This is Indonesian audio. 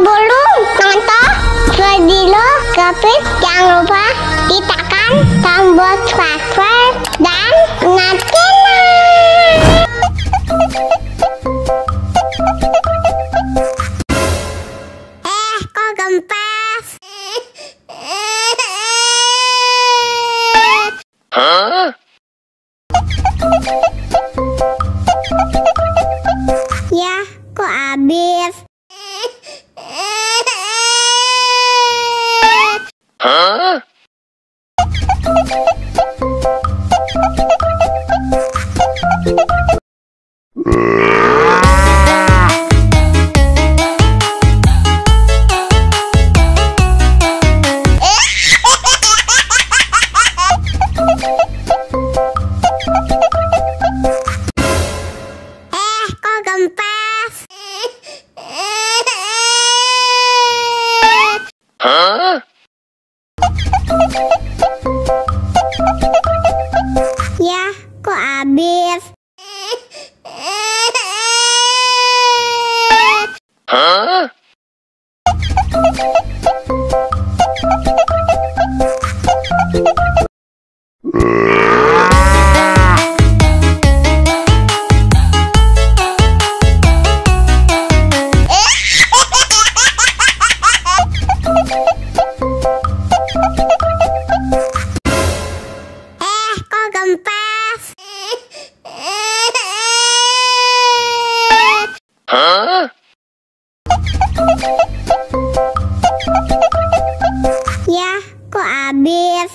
Sebelum nonton video Kepit, jangan lupa tekan tombol subscribe dan nyalakan. Kok gempes? Ya, kok habis? Kok gempes? Ya, kok habis? Kok gempes? Ya, kok habis?